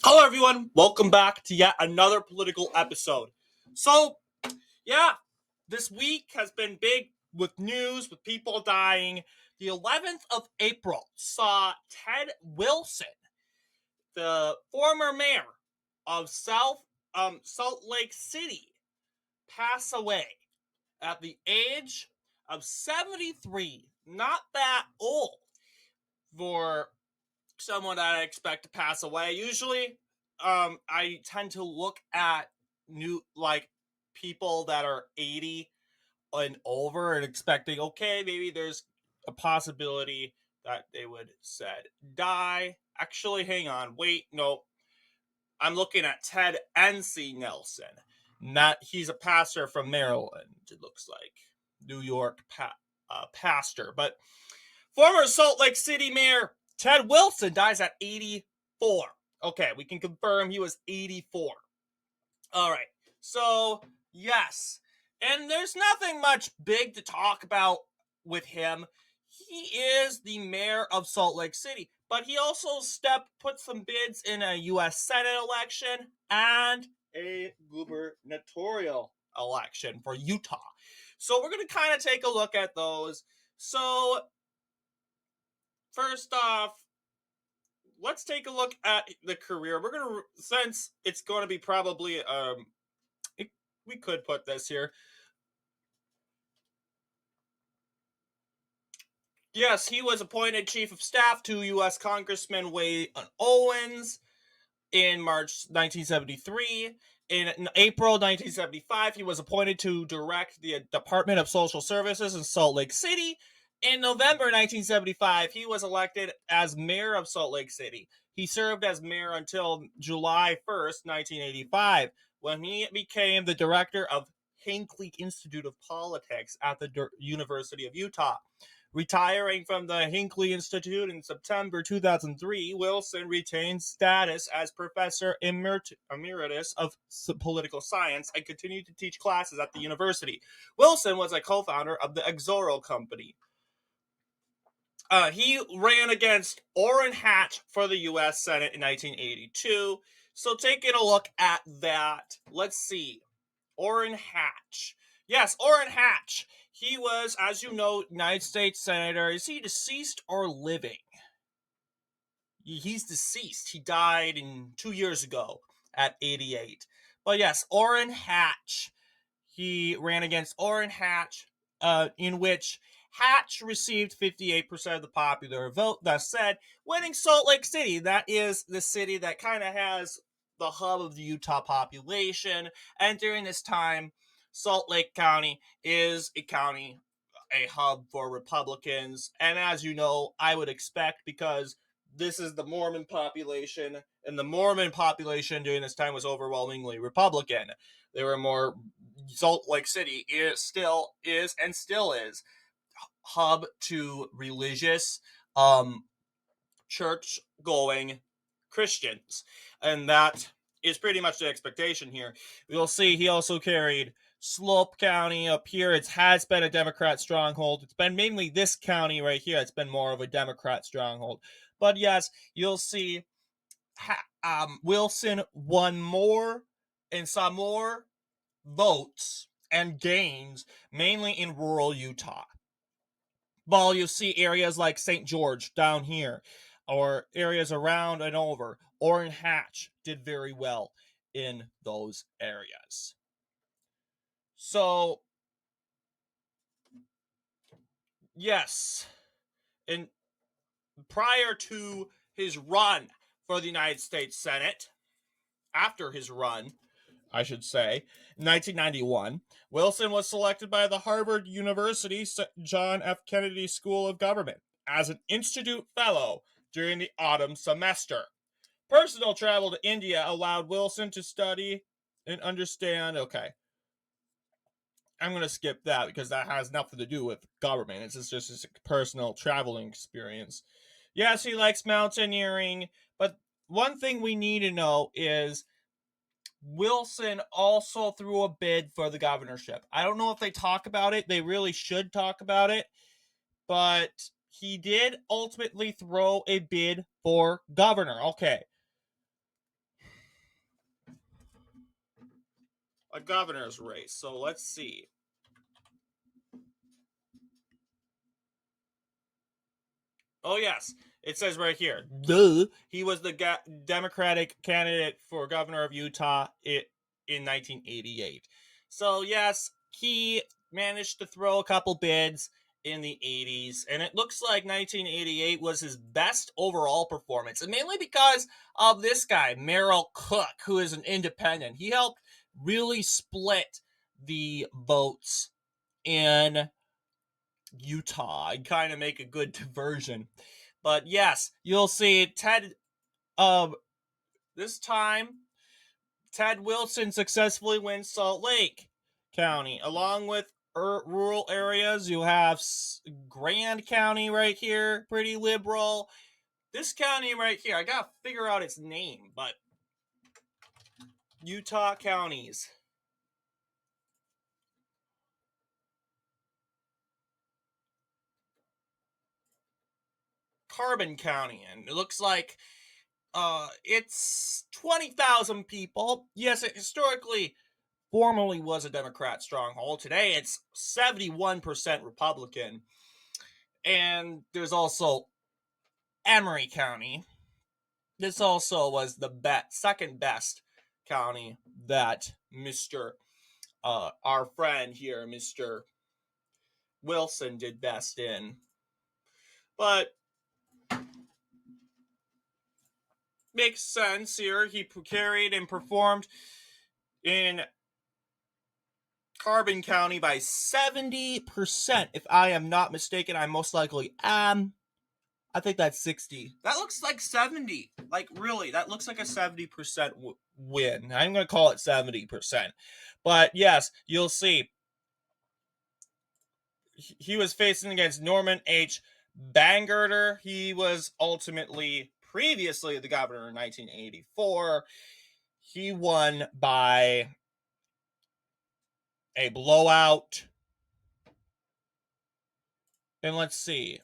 Hello, everyone. Welcome back to yet another political episode. So, yeah, this week has been big with news, with people dying. The 11th of April saw Ted Wilson, the former mayor of Salt Lake City, pass away at the age of 73. Not that old for someone that I expect to pass away. Usually, I tend to look at people that are 80 and over and expecting, okay, maybe there's a possibility that they would said die. Actually, hang on, wait, no. I'm looking at Ted NC Nelson. Not he's a pastor from Maryland. It looks like New York pastor, but former Salt Lake City Mayor Ted Wilson dies at 84. Okay, we can confirm he was 84. All right, so yes, and there's nothing much big to talk about with him. He is the mayor of Salt Lake City, but he also put some bids in a U.S. Senate election and a gubernatorial election for Utah. So we're going to kind of take a look at those. So first off, let's take a look at the career. We're gonna, since it's going to be probably we could put this here. Yes, he was appointed chief of staff to U.S. Congressman Wayne Owens in March 1973. In April 1975, he was appointed to direct the Department of Social Services in Salt Lake City. In November 1975, he was elected as mayor of Salt Lake City. He served as mayor until July 1st, 1985, when he became the director of Hinckley Institute of Politics at the University of Utah. Retiring from the Hinckley Institute in September 2003, Wilson retained status as Professor Emeritus of Political Science and continued to teach classes at the university. Wilson was a co-founder of the Exoro Company. He ran against Orrin Hatch for the U.S. Senate in 1982. So taking a look at that, let's see. Orrin Hatch. Yes, Orrin Hatch. He was, as you know, United States Senator. Is he deceased or living? He's deceased. He died 2 years ago at 88. But yes, Orrin Hatch. He ran against Orrin Hatch, in which Hatch received 58% of the popular vote. Thus said, winning Salt Lake City. That is the city that kind of has the hub of the Utah population. And during this time, Salt Lake County is a hub for Republicans. And as you know, I would expect, because this is the Mormon population, and the Mormon population during this time was overwhelmingly Republican. There were more. Salt Lake City still is hub to religious, church going Christians, and that is pretty much the expectation here. You'll see he also carried Slope County up here. It has been a Democrat stronghold. It's been mainly this county right here. It's been more of a Democrat stronghold. But yes, you'll see Wilson won more and saw more votes and gains, mainly in rural Utah. While you'll see areas like St. George down here, or areas around and over, Orrin Hatch did very well in those areas. So, yes, and prior to his run for the United States Senate, after his run, I should say, in 1991, Wilson was selected by the Harvard University John F. Kennedy School of Government as an Institute Fellow during the autumn semester. Personal travel to India allowed Wilson to study and understand. Okay, I'm going to skip that because that has nothing to do with government. It's just his personal traveling experience. Yes, he likes mountaineering, but one thing we need to know is Wilson also threw a bid for the governorship. I don't know if they talk about it. They really should talk about it. But he did ultimately throw a bid for governor. Okay. a governor's race. So let's see. Oh, yes. It says right here. Duh. He was the Democratic candidate for governor of Utah in 1988. So, yes, he managed to throw a couple bids in the 80s, and it looks like 1988 was his best overall performance, and mainly because of this guy, Merrill Cook, who is an independent. He helped really split the votes in Utah and kind of make a good diversion. But yes, you'll see Ted. This time, Ted Wilson successfully wins Salt Lake County, along with rural areas. You have Grand County right here, pretty liberal. This county right here, I gotta figure out its name, but Utah counties. Carbon County, and it looks like it's 20,000 people. Yes, it historically formerly was a Democrat stronghold. Today it's 71% Republican. And there's also Emery County. This also was the second best county that our friend here, Mr. Wilson, did best in. But makes sense here. He carried and performed in Carbon County by 70%. If I am not mistaken, I most likely am. I think that's 60. That looks like 70. Like, really, that looks like a 70% win. I'm going to call it 70%. But yes, you'll see. He was facing against Norman H. Bangerter. He was previously the governor in 1984. He won by a blowout. And let's see.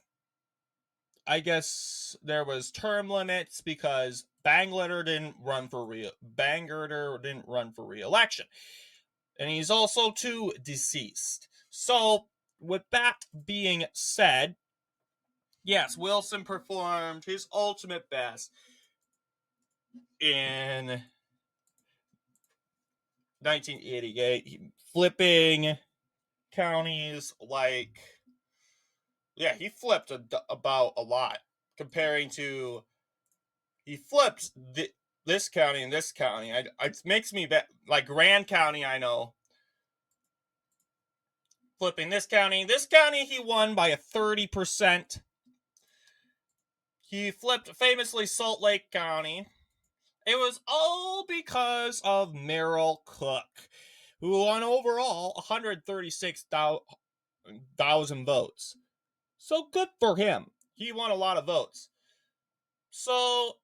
I guess there was term limits because Bangerter didn't run for re-election. And he's also too deceased. So, with that being said, yes, Wilson performed his ultimate best in 1988, flipping counties like, yeah, he flipped about a lot comparing to, he flipped this county and this county. It makes me like Grand County, I know. Flipping this county he won by a 30%. He flipped famously Salt Lake County. It was all because of Merrill Cook, who won overall 136,000 votes. So good for him. He won a lot of votes. So,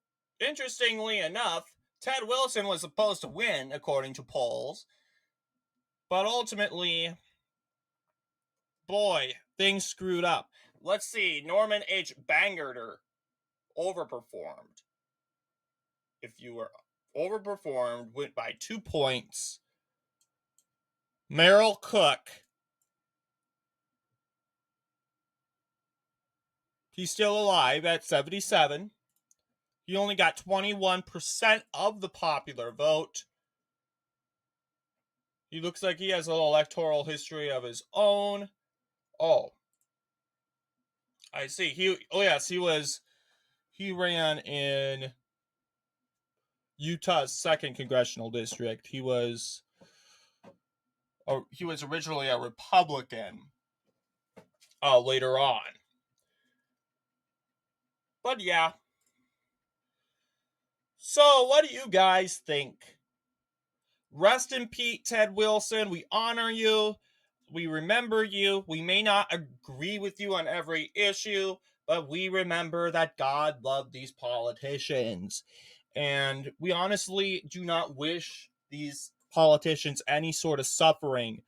interestingly enough, Ted Wilson was supposed to win, according to polls. But ultimately, boy, things screwed up. Let's see, Norman H. Bangerter overperformed. If you were overperformed, went by 2 points. Merrill Cook, he's still alive at 77. He only got 21% of the popular vote. He looks like he has a little electoral history of his own. Oh, I see. He ran in Utah's 2nd congressional district. He was originally a Republican later on. But yeah. So, what do you guys think? Rest in peace, Ted Wilson. We honor you. We remember you. We may not agree with you on every issue, but we remember that God loved these politicians. And we honestly do not wish these politicians any sort of suffering.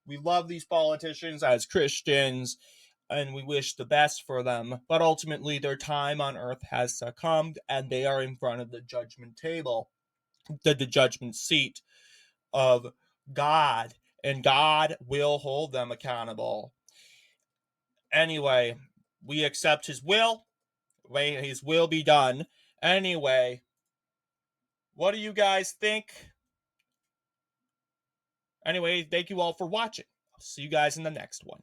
We love these politicians as Christians, and we wish the best for them. But ultimately, their time on earth has succumbed, and they are in front of the judgment table, the judgment seat of God, and God will hold them accountable. Anyway, we accept his will. May his will be done. Anyway, what do you guys think? Anyway, thank you all for watching. I'll see you guys in the next one.